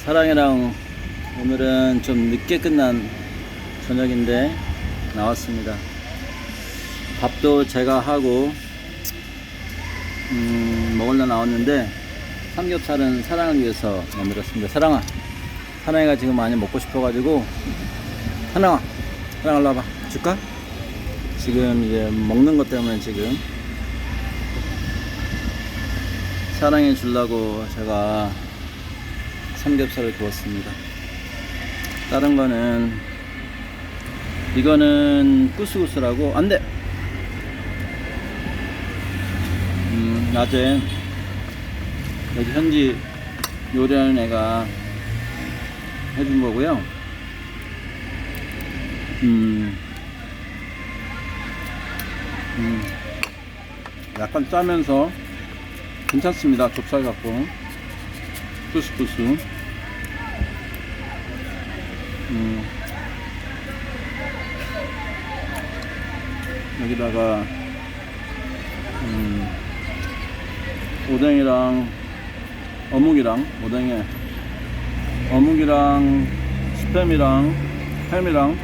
사랑이랑 오늘은 좀 늦게 끝난 저녁인데 나왔습니다. 밥도 제가 하고 먹으려 나왔는데 삼겹살은 사랑을 위해서 만들었습니다. 사랑이가 지금 많이 먹고 싶어가지고 사랑아 일로 와봐. 줄까? 지금 이제 먹는 것 때문에 지금 사랑이 주려고 제가 삼겹살을 구웠습니다. 다른 거는 이거는 구스구스라고 안돼. 낮에 여기 현지 요리하는 애가 해준 거고요. 약간 짜면서 괜찮습니다. 좁쌀 같고 구스구스. 여기다가 오뎅이랑 어묵이랑 어묵이랑 스팸이랑 햄이랑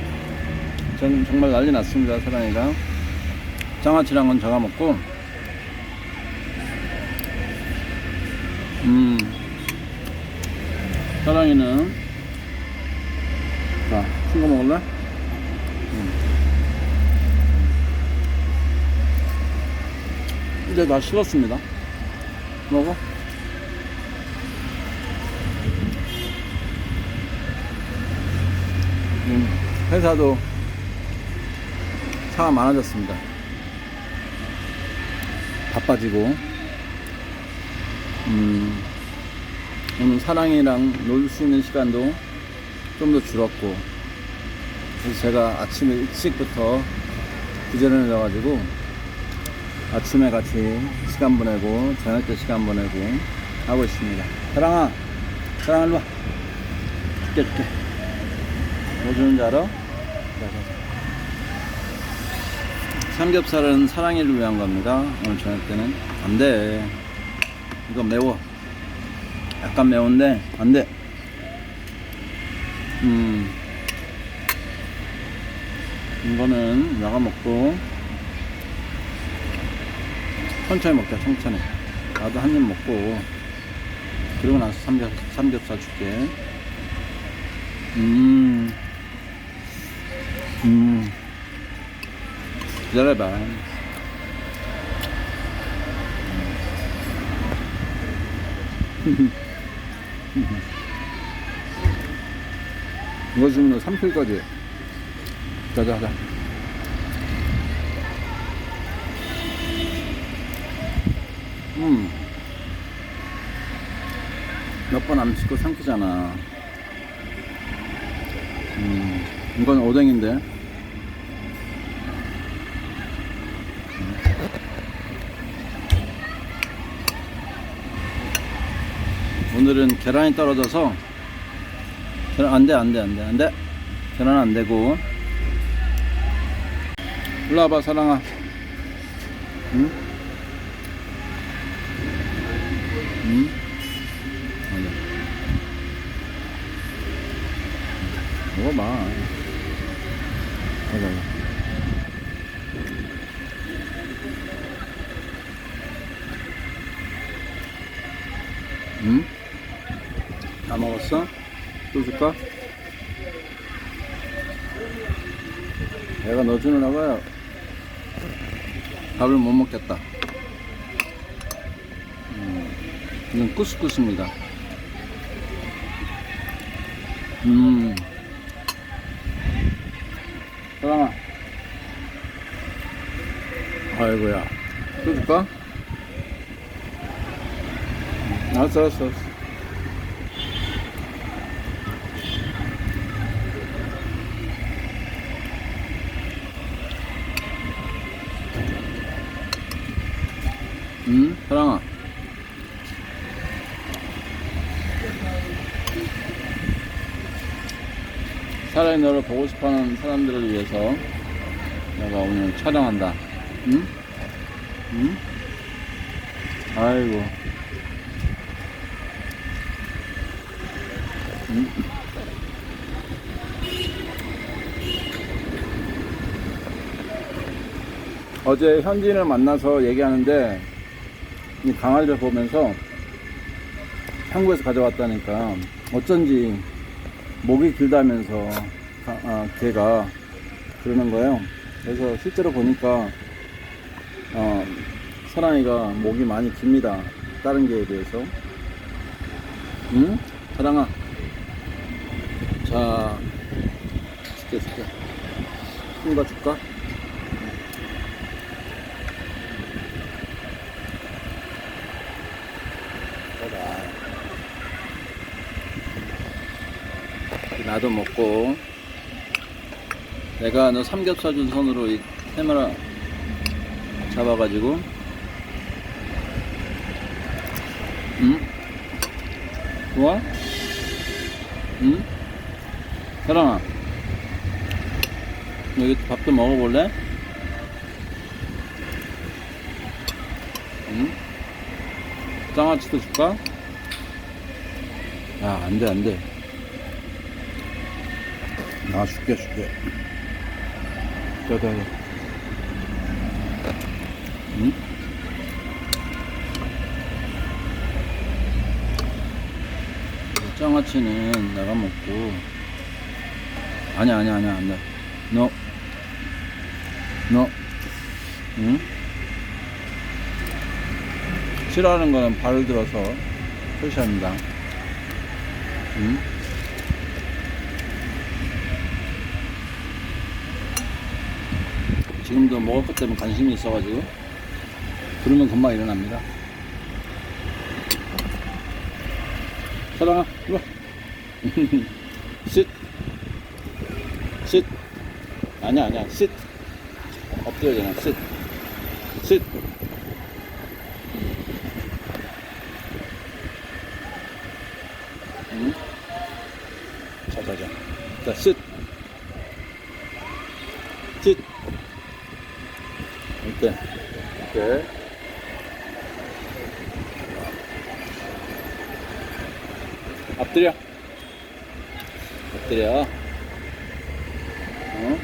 정말 난리 났습니다. 사랑이가 장아찌랑 건 제가 먹고 사랑이는 자, 큰 거 먹을래? 이제 다 식었습니다. 먹어. 회사도 차가 많아졌습니다. 바빠지고 오늘 사랑이랑 놀 수 있는 시간도 좀 더 줄었고, 그래서 제가 아침에 일찍부터 부지런해 져가지고 아침에 같이 시간 보내고 저녁 때 시간 보내고 하고 있습니다. 사랑아 일로 와. 줄게. 뭐 주는지 알아? 삼겹살은 사랑이를 위한 겁니다. 오늘 저녁 때는 안돼. 이거 매워. 약간 매운데 안돼. 이거는 나가 먹고 천천히 먹자. 천천히. 나도 한 입 먹고 그리고 나서 삼겹살 줄게. 기다려봐. 이거 지금 3kg까지. 가자. 몇 번 안 씻고 삼키잖아. 이건 오뎅인데. 오늘은 계란이 떨어져서 안돼. 계란 안 되고. 일로 와봐 사랑아. 먹어봐. 가자. 다 먹었어? 또 줄까? 내가 너 주느라고 밥을 못 먹겠다. 이건 꾸스꾸스입니다. 사랑아. 아이고야. 또 줄까? 알았어. 사랑아. 사랑이 너를 보고 싶어하는 사람들을 위해서 내가 오늘 촬영한다. 아이고. 음. 어제 현진을 만나서 얘기하는데 이 강아지를 보면서 한국에서 가져왔다니까 어쩐지 목이 길다면서 걔가 그러는 거예요. 그래서 실제로 보니까 사랑이가 목이 많이 깁니다. 다른 개에 비해서. 응? 사랑아. 자, 줄게. 손가 줄까? 나도 먹고. 내가 너 삼겹살 준 손으로 이 카메라 잡아가지고, 응? 좋아? 응? 사랑아, 여기 밥도 먹어볼래? 응? 장아찌도 줄까? 야, 안 돼. 줄게. 자. 응? 장아찌는 내가 먹고. 아니야, 안 돼. 너. 응? 싫어하는 거는 발을 들어서 표시합니다. 응? 지금도 먹을 것 때문에 관심이 있어가지고 그러면 금방 일어납니다. 사랑아, 이리 와. sit. 아니야, sit. 엎드려잖아. sit. 응? 자. sit. 이렇게. 엎드려.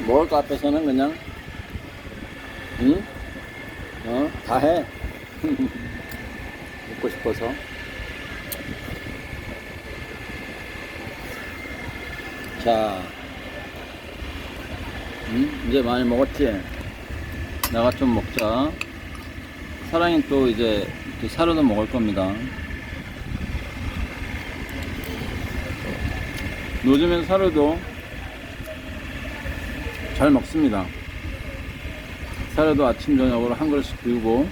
먹을 거 앞에서는 그냥, 응? 다 해. 먹고 싶어서. 자, 이제 많이 먹었지? 내가 좀 먹자. 사랑이 또 이제 사료도 먹을 겁니다. 요즘엔 사료도 잘 먹습니다. 사료도 아침 저녁으로 한 그릇씩 비우고,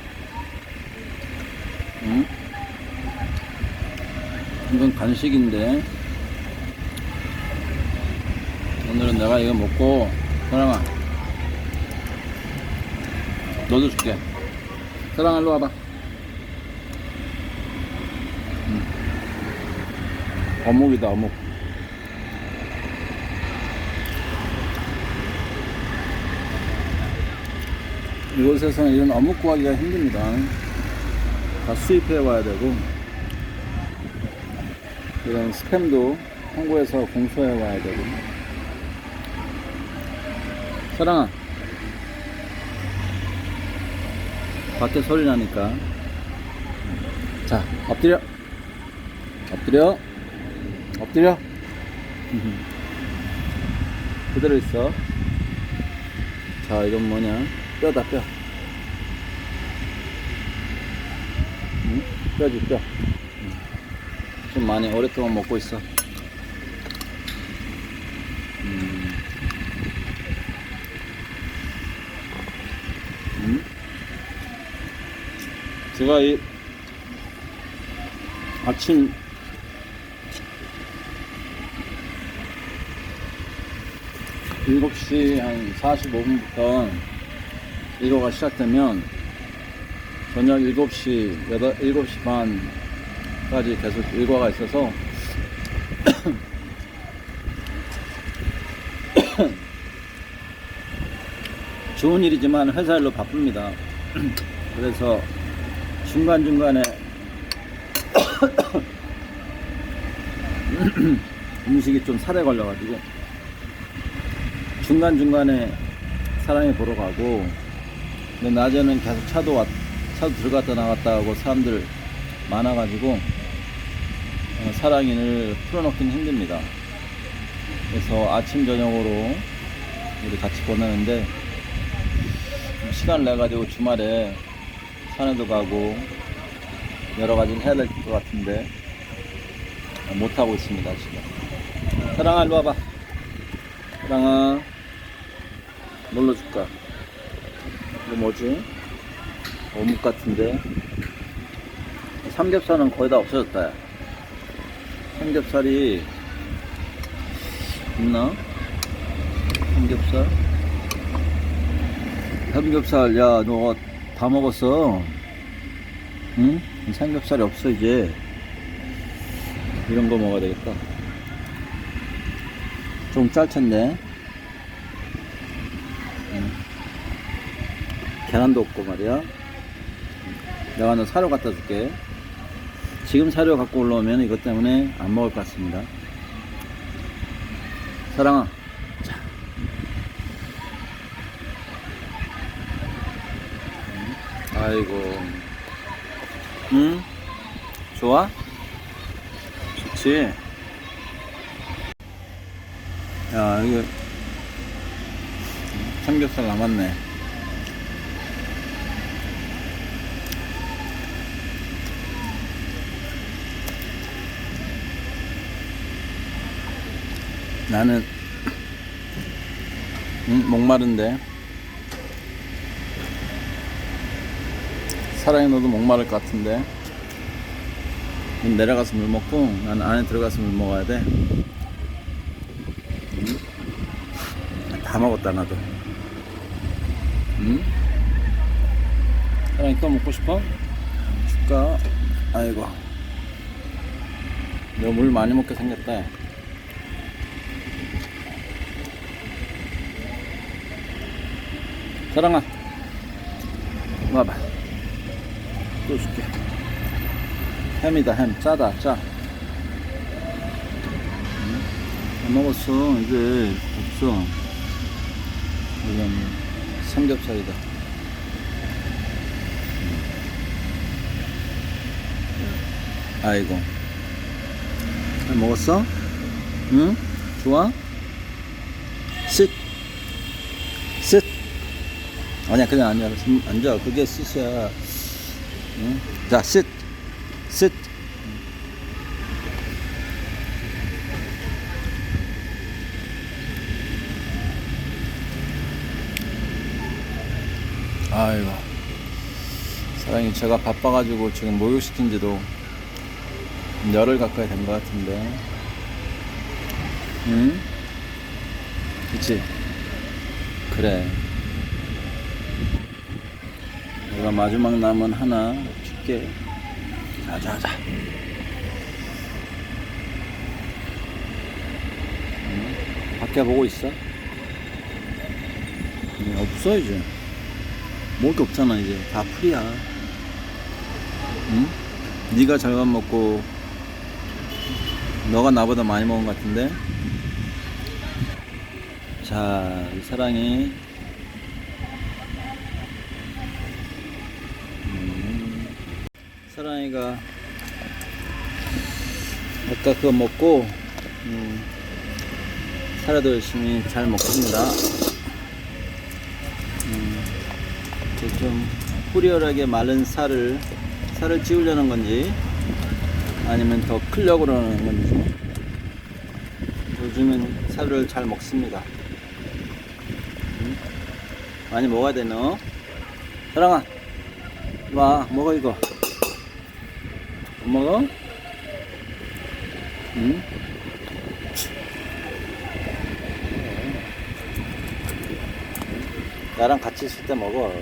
이건 간식인데 오늘은 내가 이거 먹고. 사랑아, 너도 줄게. 사랑아, 일로 와봐. 어묵이다, 어묵. 이곳에서는 이런 어묵 구하기가 힘듭니다. 다 수입해 와야 되고, 이런 스팸도 한국에서 공수해 와야 되고. 사랑아, 밖에 소리 나니까. 자, 엎드려. 그대로 있어. 자, 이건 뭐냐? 뼈다, 뼈. 응? 뼈지, 뼈. 좀 많이 오랫동안 먹고 있어. 제가 이 아침 일곱 시 한 45분부터 일과가 시작되면 저녁 7시, 7시 반까지 계속 일과가 있어서 좋은 일이지만 회사 일로 바쁩니다. 그래서 중간중간에 음식이 좀 살에 걸려가지고 중간중간에 사랑이 보러 가고, 근데 낮에는 계속 차도 들어갔다 나갔다 하고 사람들 많아가지고 사랑이를 풀어놓기는 힘듭니다. 그래서 아침 저녁으로 우리 같이 보내는데, 시간을 내가지고 주말에 산에도 가고 여러 가지를 해야 될 것 같은데 못하고 있습니다 지금. 사랑아 일로 와봐. 사랑아 뭘로 줄까? 이거 뭐지? 어묵 같은데. 삼겹살은 거의 다 없어졌다. 야. 삼겹살이 있나? 삼겹살 야 너 다 먹었어? 응? 삼겹살이 없어 이제. 이런 거 먹어야 되겠다. 좀 짤텐데. 계란도 없고 말이야. 내가 너 사료 갖다 줄게. 지금 사료 갖고 올라오면 이것 때문에 안 먹을 것 같습니다. 사랑아, 자. 아이고, 응? 좋아? 좋지? 야, 이거 삼겹살 남았네. 나는 목마른데. 사랑이 너도 목마를 것 같은데. 내려가서 물 먹고 나는 안에 들어가서 물 먹어야 돼. 다 먹었다 나도. 사랑이 또 먹고 싶어? 줄까? 아이고, 너 물 많이 먹게 생겼다. 사랑아 와봐. 또 줄게. 햄이다. 햄 짜다. 짜. 안 먹었어. 이제 없어. 이건 삼겹살이다. 아이고, 잘 먹었어? 응? 좋아? sit. 아니야, 그냥 앉아. 그게 sit이야. 응? 자, sit. 아이고, 사랑이 제가 바빠가지고 지금 목욕시킨 지도 열흘 가까이 된 것 같은데. 응? 그치? 그래. 내가 마지막 남은 하나 줄게. 자자자. 밖에 보고 있어? 없어 이제. 먹을 게 없잖아 이제. 다 풀이야. 응? 네가 잘만 먹고 너가 나보다 많이 먹은 것 같은데. 자, 우리 사랑이 사랑이가 아까 그거 먹고 사료도 열심히 잘 먹습니다. 좀 후리얼하게 마른 살을 찌우려는 건지 아니면 더 크려고 그러는 건지. 요즘은 사료를 잘 먹습니다. 많이 먹어야 돼 너. 사랑아 와 먹어. 이거 안 먹어? 응? 나랑 같이 있을 때 먹어.